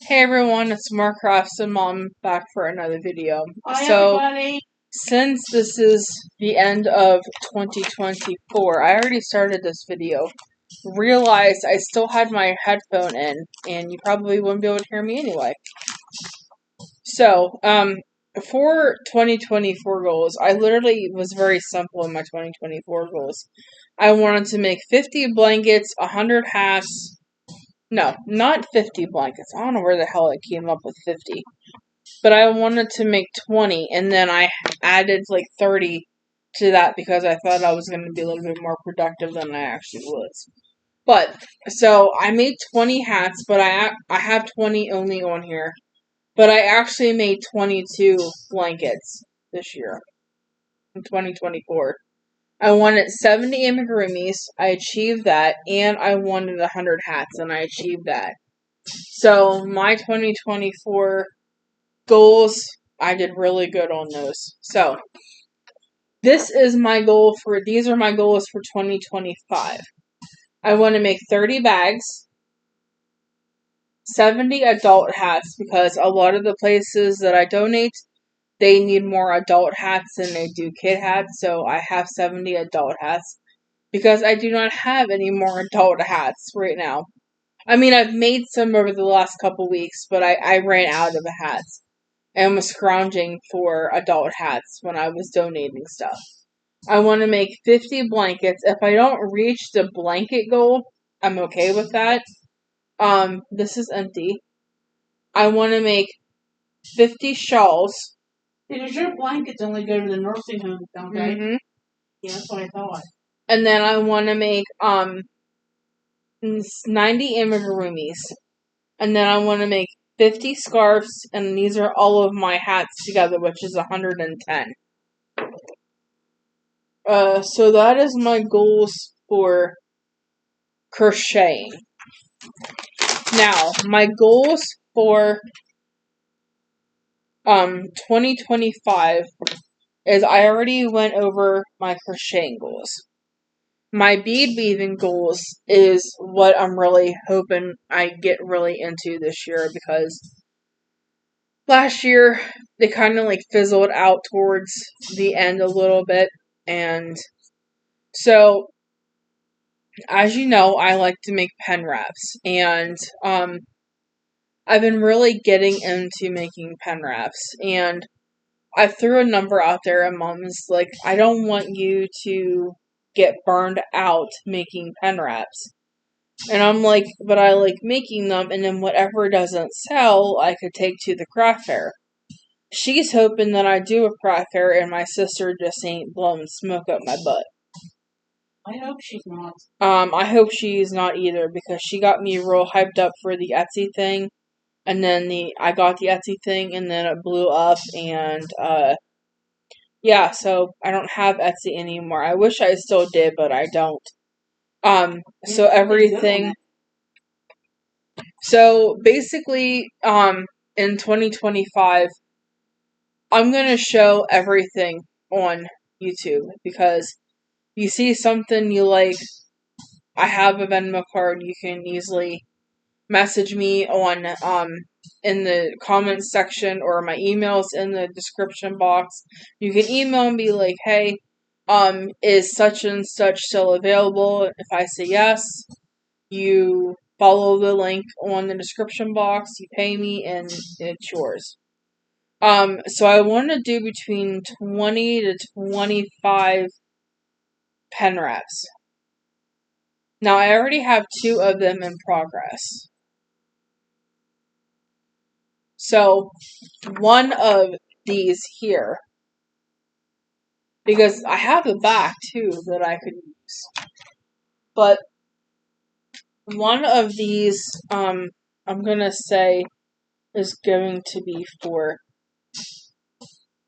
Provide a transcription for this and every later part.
Hey everyone, it's Marcrafts and Mom back for another video. Hi So, everybody. since this is the end of 2024, I already started this video. Realized I still had my headphone in, and you probably wouldn't be able to hear me anyway. So, for 2024 goals, I literally was very simple in my 2024 goals. I wanted to make 50 blankets, 100 hats. No, not 50 blankets. I don't know where the hell I came up with 50. But I wanted to make 20, and then I added like 30 to that because I thought I was going to be a little bit more productive than I actually was. But, so I made 20 hats, but I have 20 only on here. But I actually made 22 blankets this year, in 2024. I wanted 70 amigurumis, I achieved that, and I wanted 100 hats, and I achieved that. So, my 2024 goals, I did really good on those. So, these are my goals for 2025. I want to make 30 bags, 70 adult hats, because a lot of the places that I donate, they need more adult hats than they do kid hats, so I have 70 adult hats, because I do not have any more adult hats right now. I mean, I've made some over the last couple weeks, but I ran out of hats and was scrounging for adult hats when I was donating stuff. I want to make 50 blankets. If I don't reach the blanket goal, I'm okay with that. This is empty. I want to make 50 shawls. Because your blankets only go to the nursing home, don't they? Mm-hmm. Yeah, that's what I thought. And then I want to make 90 amigurumis. And then I want to make 50 scarves, and these are all of my hats together, which is 110. So that is my goals for crocheting. Now, my goals for 2025 is I already went over my crocheting goals. My bead weaving goals is what I'm really hoping I get really into this year, because last year they kind of like fizzled out towards the end a little bit, and so as you know, I like to make pen wraps, and I've been really getting into making pen wraps, and I threw a number out there, and Mom's like, I don't want you to get burned out making pen wraps. And I'm like, but I like making them, and then whatever doesn't sell, I could take to the craft fair. She's hoping that I do a craft fair, and my sister just ain't blowing smoke up my butt. I hope she's not. I hope she's not either, because she got me real hyped up for the Etsy thing, and then I got the Etsy thing, and then it blew up, and yeah, so I don't have Etsy anymore. I wish I still did, but I don't. So everything. So basically, in 2025, I'm gonna show everything on YouTube, because you see something you like, I have a Venmo card. You can easily message me on in the comments section, or my emails in the description box. You can email and be like, hey, is such and such still available? If I say yes, you follow the link on the description box, you pay me, and it's yours. So I want to do between 20 to 25 pen wraps. Now, I already have 2 of them in progress. So, one of these here, because I have the back too that I could use. But one of these, I'm gonna say, is going to be for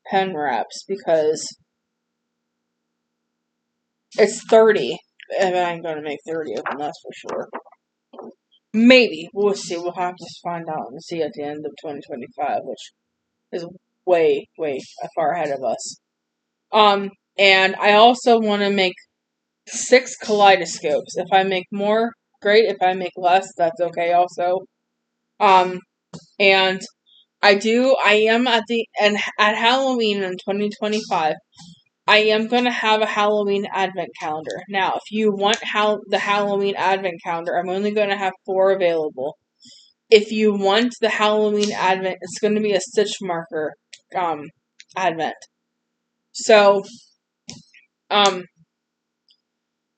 pen wraps, because it's 30, and I'm gonna make 30 of them, that's for sure. Maybe. We'll see. We'll have to find out and see at the end of 2025, which is way, way far ahead of us. And I also want to make 6 kaleidoscopes. If I make more, great. If I make less, that's okay also. And I am at Halloween in 2025. I am going to have a Halloween advent calendar. Now, if you want the Halloween advent calendar, I'm only going to have 4 available. If you want the Halloween advent, it's going to be a stitch marker advent. So,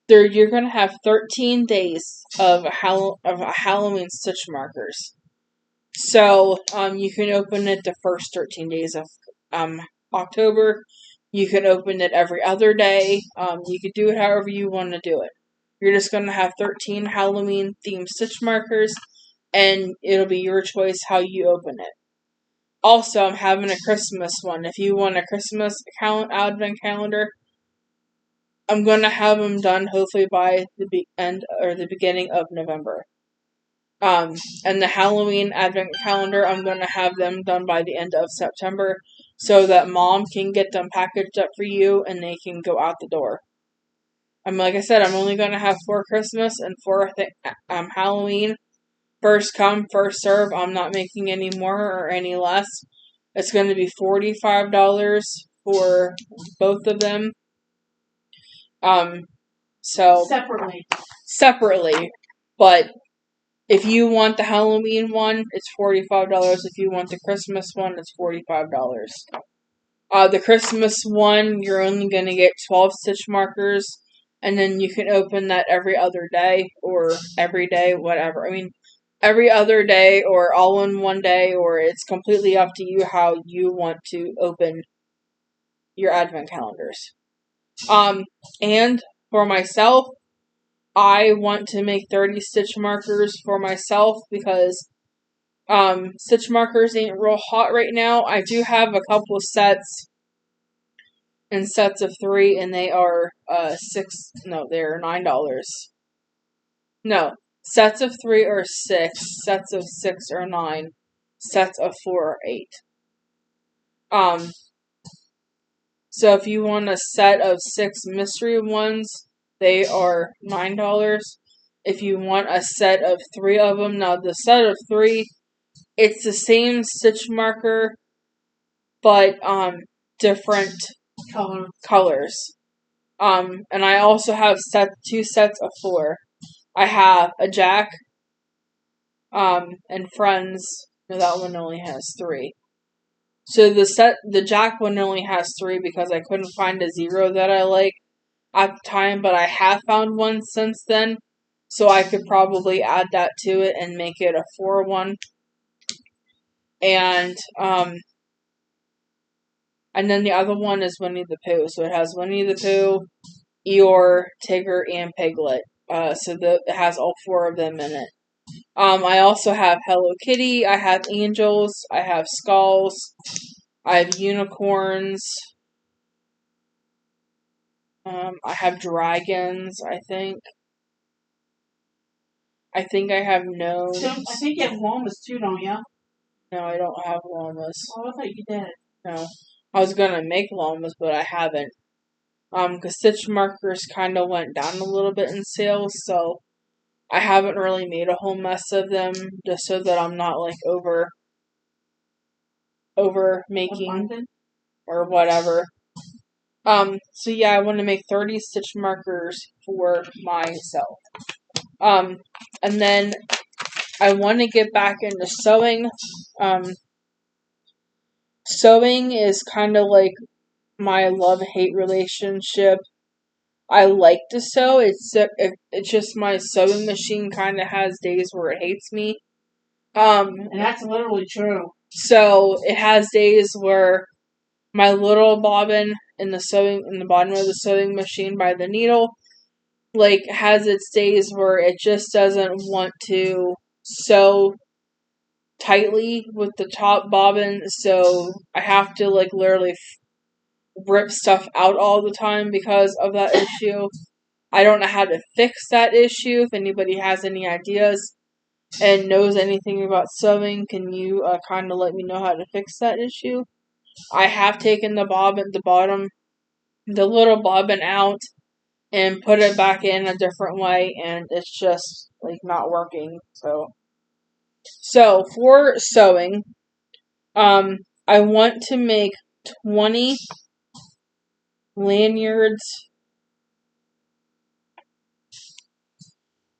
you're going to have 13 days of Halloween stitch markers. So, you can open it the first 13 days of October. You can open it every other day. You can do it however you want to do it. You're just going to have 13 Halloween themed stitch markers, and it'll be your choice how you open it. Also, I'm having a Christmas one. If you want a Christmas advent calendar, I'm going to have them done hopefully by the end or the beginning of November. And the Halloween advent calendar, I'm going to have them done by the end of September so that Mom can get them packaged up for you and they can go out the door. Like I said, I'm only going to have 4 Christmas and 4 Halloween. First come, first serve. I'm not making any more or any less. It's going to be $45 for both of them. So separately, but if you want the Halloween one, it's $45. If you want the Christmas one, it's $45. The Christmas one, you're only going to get 12 stitch markers, and then you can open that every other day or every day, whatever. I mean, every other day or all in one day, or it's completely up to you how you want to open your advent calendars. And for myself, I want to make 30 stitch markers for myself because stitch markers ain't real hot right now. I do have a couple of sets in sets of 3, and they are they're $9. No, sets of 3 are 6, sets of 6 are 9, sets of 4 are 8. So if you want a set of 6 mystery ones, they are $9. If you want a set of 3 of them, now the set of 3, it's the same stitch marker, but different colors. And I also have 2 sets of 4. I have a Jack, and Friends. No, that one only has 3. So the Jack one only has 3 because I couldn't find a 0 that I like at the time, but I have found one since then, so I could probably add that to it and make it a 4 one. And then the other one is Winnie the Pooh, so it has Winnie the Pooh, Eeyore, Tigger, and Piglet. It has all 4 of them in it. I also have Hello Kitty, I have angels, I have skulls, I have unicorns, I have dragons, I think. I think I have gnomes. So, I think you have llamas too, don't you? No, I don't have llamas. Oh, I thought you did. No. I was gonna make llamas, but I haven't. Because stitch markers kind of went down a little bit in sales, so I haven't really made a whole mess of them, just so that I'm not, like, over making Abundant? or whatever. So yeah, I want to make 30 stitch markers for myself. And then I want to get back into sewing. Sewing is kind of like my love-hate relationship. I like to sew. It's just my sewing machine kind of has days where it hates me. And that's literally true. So it has days where my little bobbin in the bottom of the sewing machine by the needle, like, has its days where it just doesn't want to sew tightly with the top bobbin, so I have to, like, literally rip stuff out all the time because of that issue. I don't know how to fix that issue. If anybody has any ideas and knows anything about sewing, can you kind of let me know how to fix that issue? I have taken the little bobbin out and put it back in a different way, and it's just, like, not working, so So for sewing, I want to make 20 lanyards,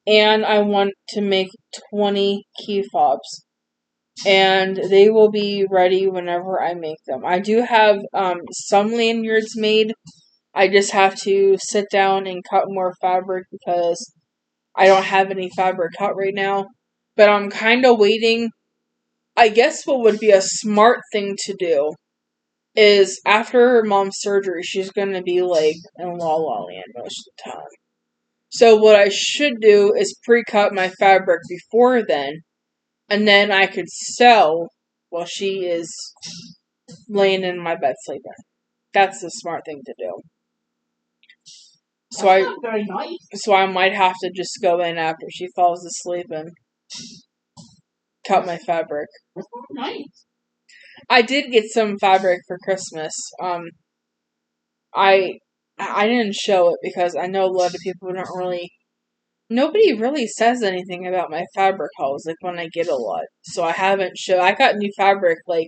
and I want to make 20 key fobs. And they will be ready whenever I make them. I do have some lanyards made. I just have to sit down and cut more fabric because I don't have any fabric cut right now. But I'm kind of waiting. I guess what would be a smart thing to do is after her mom's surgery, she's going to be like in La La Land most of the time. So what I should do is pre-cut my fabric before then, and then I could sew while she is laying in my bed sleeping. That's the smart thing to do. That's not very nice. So I might have to just go in after she falls asleep and cut my fabric. That's not nice. I did get some fabric for Christmas. I didn't show it because I know a lot of people nobody really says anything about my fabric hauls, like when I get a lot. So I haven't I got new fabric like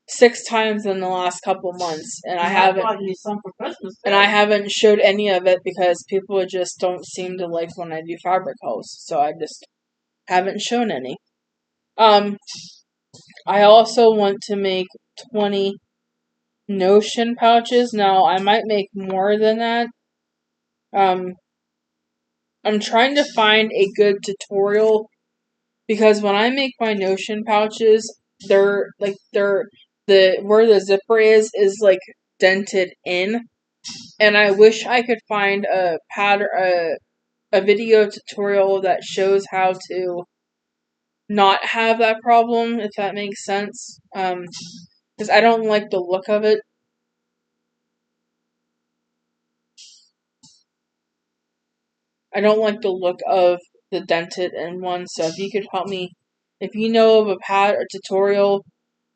6 times in the last couple months, and I got you some for Christmas too. And I haven't showed any of it because people just don't seem to like when I do fabric hauls, so I just haven't shown any. I also want to make 20 Notion pouches. Now, I might make more than that. I'm trying to find a good tutorial because when I make my Notion pouches, where the zipper is like dented in, and I wish I could find a video tutorial that shows how to not have that problem, if that makes sense. Because I don't like the look of it. I don't like the look of the dented in one, so if you could help me, if you know of a tutorial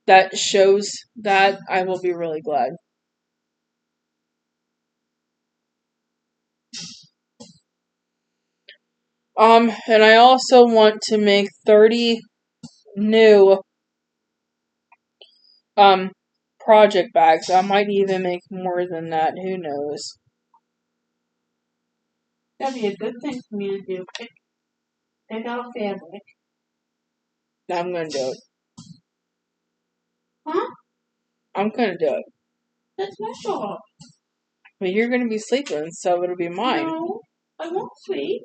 that shows that, I will be really glad. And I also want to make 30 new project bags. I might even make more than that. Who knows? That'd be a good thing for me to do. Pick out fabric. I'm gonna do it. Huh? I'm gonna do it. That's my job. But you're gonna be sleeping, so it'll be mine. No, I won't sleep.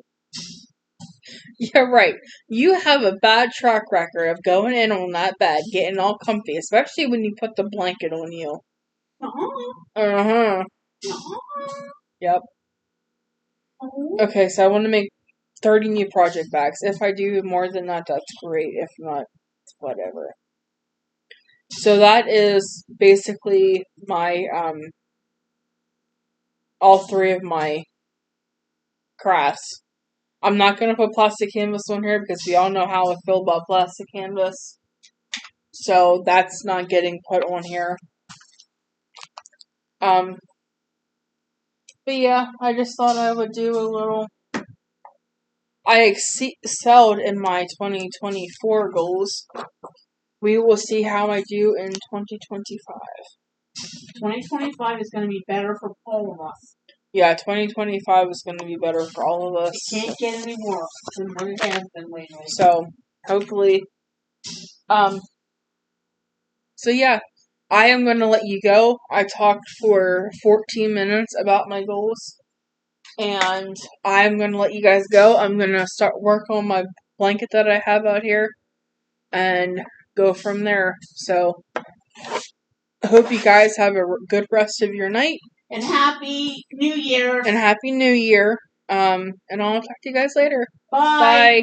Yeah, right. You have a bad track record of going in on that bed, getting all comfy, especially when you put the blanket on you. Uh-huh. Yep. Okay, so I want to make 30 new project bags. If I do more than that, that's great. If not, it's whatever. So that is basically my, all 3 of my crafts. I'm not going to put plastic canvas on here because we all know how I feel about plastic canvas. So that's not getting put on here. But yeah, I just thought I would do a little. I excelled in my 2024 goals. We will see how I do in 2025. 2025 is going to be better for all of us. Yeah, 2025 is going to be better for all of us. It can't get any worse than what it has been lately. So, hopefully, so yeah, I am going to let you go. I talked for 14 minutes about my goals, and I'm going to let you guys go. I'm going to start work on my blanket that I have out here, and go from there. So, I hope you guys have a good rest of your night. And Happy New Year. And Happy New Year. And I'll talk to you guys later. Bye. Bye.